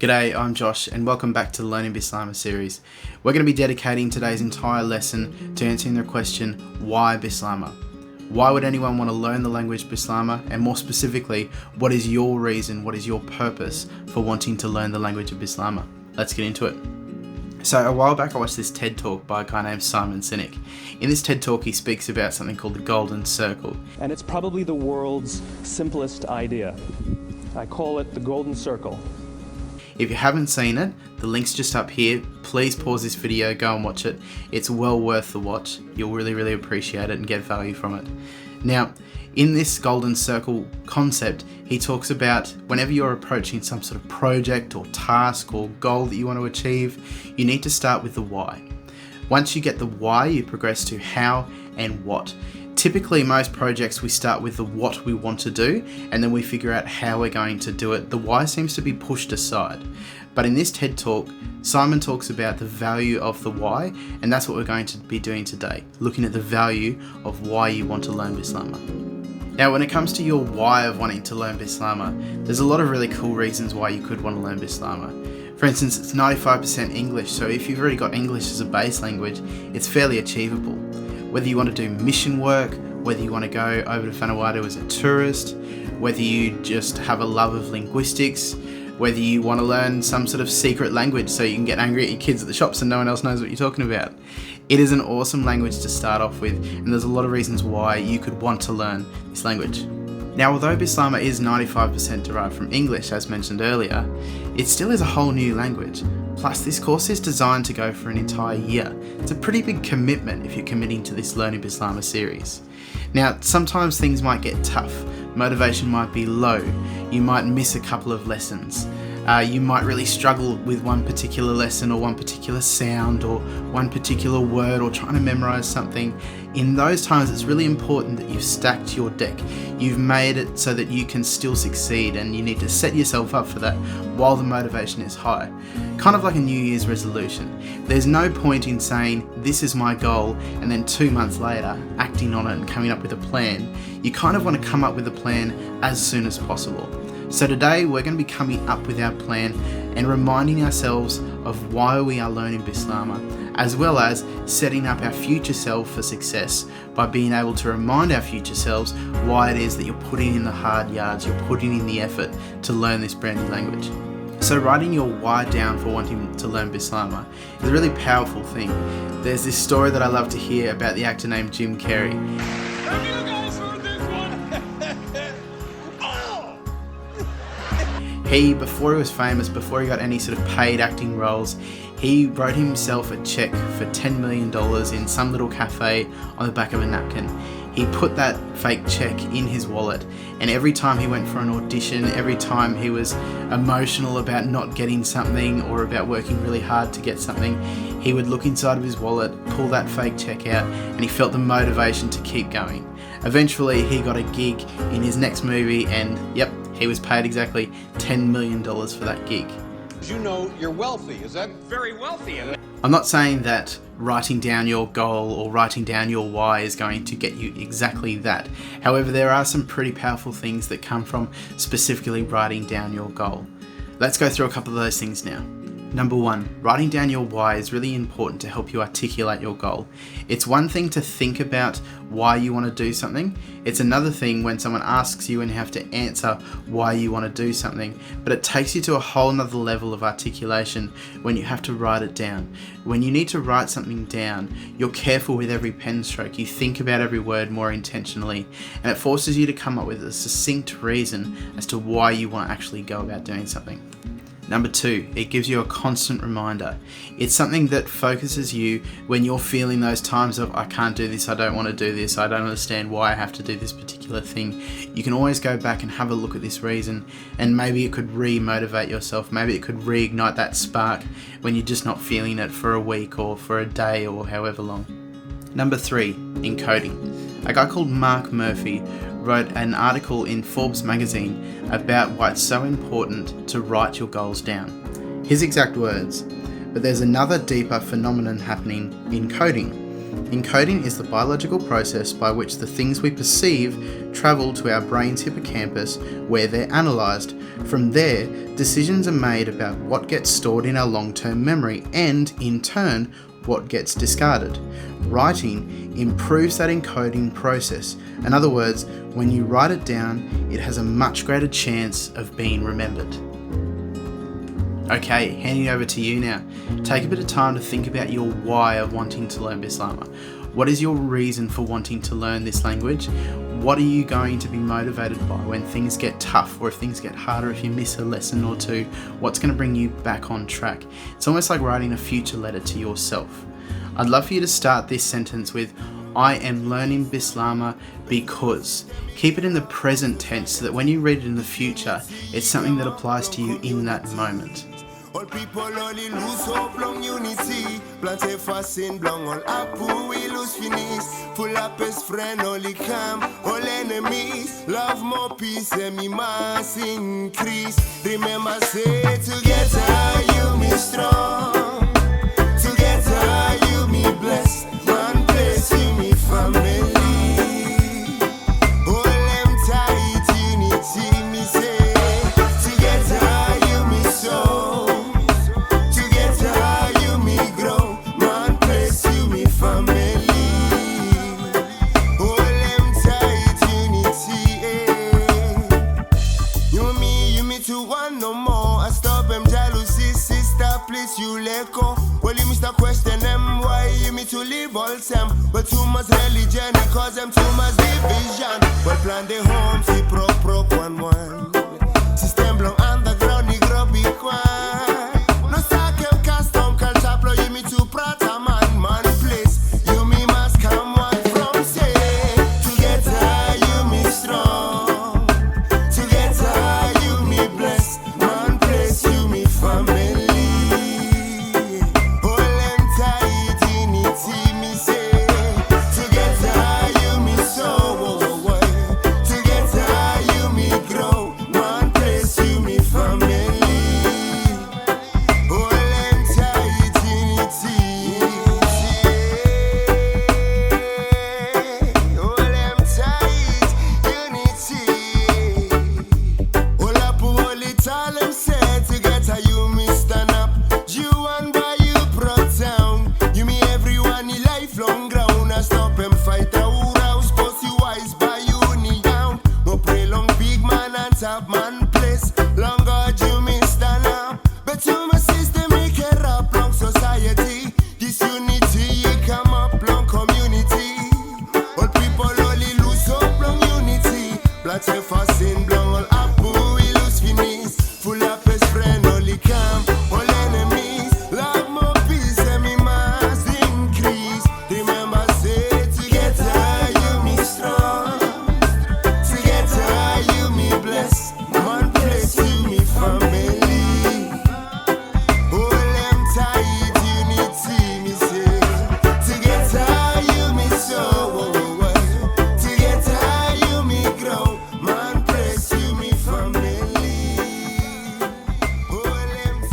G'day, I'm Josh and welcome back to the Learn Bislama series. We're going to be dedicating today's entire lesson to answering the question, why Bislama? Why would anyone want to learn the language Bislama? And more specifically, what is your reason, what is your purpose for wanting to learn the language of Bislama? Let's get into it. So a while back I watched this TED talk by a guy named Sinek. In this TED talk he speaks about something called the golden circle. And it's probably the world's simplest idea. I call it the golden circle. If you haven't seen it, the link's just up here. Please pause this video, go and watch it. It's well worth the watch. You'll really appreciate it and get value from it. Now, in this golden circle concept, he talks about whenever you're approaching some sort of project or task or goal that you want to achieve, you need to start with the why. Once you get the why, you progress to how and what. Typically, most projects we start with the what we want to do and then we figure out how we're going to do it. The why seems to be pushed aside. But in this TED talk, Simon talks about the value of the why, and that's what we're going to be doing today, looking at the value of why you want to learn Bislama. Now, when it comes to your why of wanting to learn Bislama, there's a lot of really cool reasons why you could want to learn Bislama. For instance, it's 95% English, so if you've already got English as a base language, it's fairly achievable. Whether you want to do mission work, whether you want to go over to Vanuatu as a tourist, whether you just have a love of linguistics, whether you want to learn some sort of secret language so you can get angry at your kids at the shops and no one else knows what you're talking about. It is an awesome language to start off with, and there's a lot of reasons why you could want to learn this language. Now, although Bislama is 95% derived from English, as mentioned earlier, it still is a whole new language. Plus, this course is designed to go for an entire year. It's a pretty big commitment if you're committing to this Learn Bislama series. Now, sometimes things might get tough. Motivation might be low. You might miss a couple of lessons. You might really struggle with one particular lesson or one particular sound or one particular word or trying to memorize something. In those times, it's really important that you've stacked your deck. You've made it so that you can still succeed, and you need to set yourself up for that while the motivation is high. Kind of like a New Year's resolution. There's no point in saying, this is my goal, and then 2 months later, acting on it and coming up with a plan. You kind of want to come up with a plan as soon as possible. So today we're going to be coming up with our plan and reminding ourselves of why we are learning Bislama, as well as setting up our future self for success by being able to remind our future selves why it is that you're putting in the hard yards, you're putting in the effort to learn this brand new language. So writing your why down for wanting to learn Bislama is a really powerful thing. There's this story that I love to hear about the actor named Jim Carrey. Have you guys heard this one? He, before he was famous, before he got any sort of paid acting roles, he wrote himself a check for $10 million in some little cafe on the back of a napkin. He put that fake check in his wallet, and every time he went for an audition, every time he was emotional about not getting something or about working really hard to get something, he would look inside of his wallet, pull that fake check out, and he felt the motivation to keep going. Eventually he got a gig in his next movie, and yep, he was paid exactly $10 million for that gig. You know you're wealthy. Is that very wealthy? I'm not saying that writing down your goal or writing down your why is going to get you exactly that. However, there are some pretty powerful things that come from specifically writing down your goal. Let's go through a couple of those things now. Number 1, writing down your why is really important to help you articulate your goal. It's one thing to think about why you want to do something. It's another thing when someone asks you and you have to answer why you want to do something. But it takes you to a whole nother level of articulation when you have to write it down. When you need to write something down, you're careful with every pen stroke. You think about every word more intentionally, and it forces you to come up with a succinct reason as to why you want to actually go about doing something. Number 2, it gives you a constant reminder. It's something that focuses you when you're feeling those times of, I can't do this, I don't want to do this, I don't understand why I have to do this particular thing. You can always go back and have a look at this reason, and maybe it could re-motivate yourself, maybe it could reignite that spark when you're just not feeling it for a week or for a day or however long. Number 3, encoding. A guy called Mark Murphy wrote an article in Forbes magazine about why it's so important to write your goals down. His exact words, but there's another deeper phenomenon happening in coding. Encoding is the biological process by which the things we perceive travel to our brain's hippocampus, where they're analysed. From there, decisions are made about what gets stored in our long-term memory and, in turn, what gets discarded. Writing improves that encoding process. In other words, when you write it down, it has a much greater chance of being remembered. Okay, handing over to you now. Take a bit of time to think about your why of wanting to learn Bislama. What is your reason for wanting to learn this language? What are you going to be motivated by when things get tough, or if things get harder, if you miss a lesson or two? What's going to bring you back on track? It's almost like writing a future letter to yourself. I'd love for you to start this sentence with, I am learning Bislama because. Keep it in the present tense so that when you read it in the future, it's something that applies to you in that moment. All people only lose hope, long unity. Planté fascine, blanc, all apu, we lose finish. Full up best friend, only calm, all enemies. Love more peace, and me mass increase. Remember, say, together you me strong. Together you me blessed. One place you me family. All them tight unity, me say. Together you me soul. You let go. Well, you Mr. Question them why you me to leave all them. But too much religion, cause them too much division. Well, plan the home, see pro 1-1. System belong underground, negro be quiet. No sakem custom culture, blow you me to prata man place. You me must come one from say. Together you me strong. Together you me blessed. Man place you me family.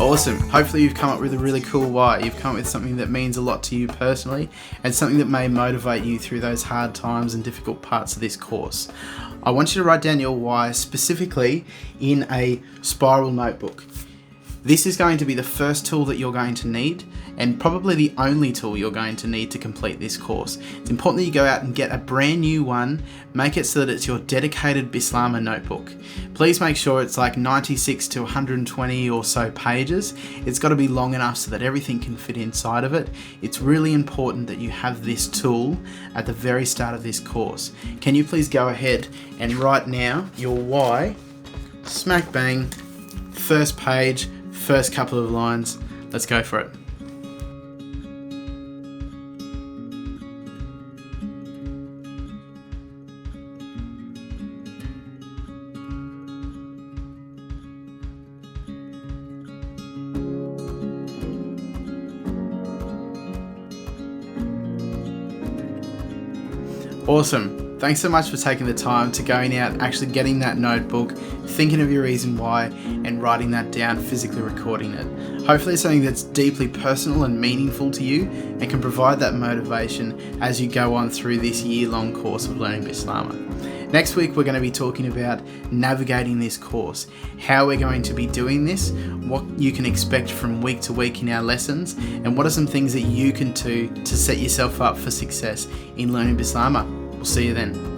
Awesome. Hopefully you've come up with a really cool why. You've come up with something that means a lot to you personally and something that may motivate you through those hard times and difficult parts of this course. I want you to write down your why specifically in a spiral notebook. This is going to be the first tool that you're going to need, and probably the only tool you're going to need to complete this course. It's important that you go out and get a brand new one, make it so that it's your dedicated Bislama notebook. Please make sure it's like 96 to 120 or so pages. It's got to be long enough so that everything can fit inside of it. It's really important that you have this tool at the very start of this course. Can you please go ahead and write now your why, smack bang, first page, first couple of lines. Let's go for it. Awesome. Thanks so much for taking the time to going out, actually getting that notebook, thinking of your reason why, and writing that down, physically recording it. Hopefully it's something that's deeply personal and meaningful to you and can provide that motivation as you go on through this year-long course of Learning Bislama. Next week, we're going to be talking about navigating this course, how we're going to be doing this, what you can expect from week to week in our lessons, and what are some things that you can do to set yourself up for success in Learning Bislama. We'll see you then.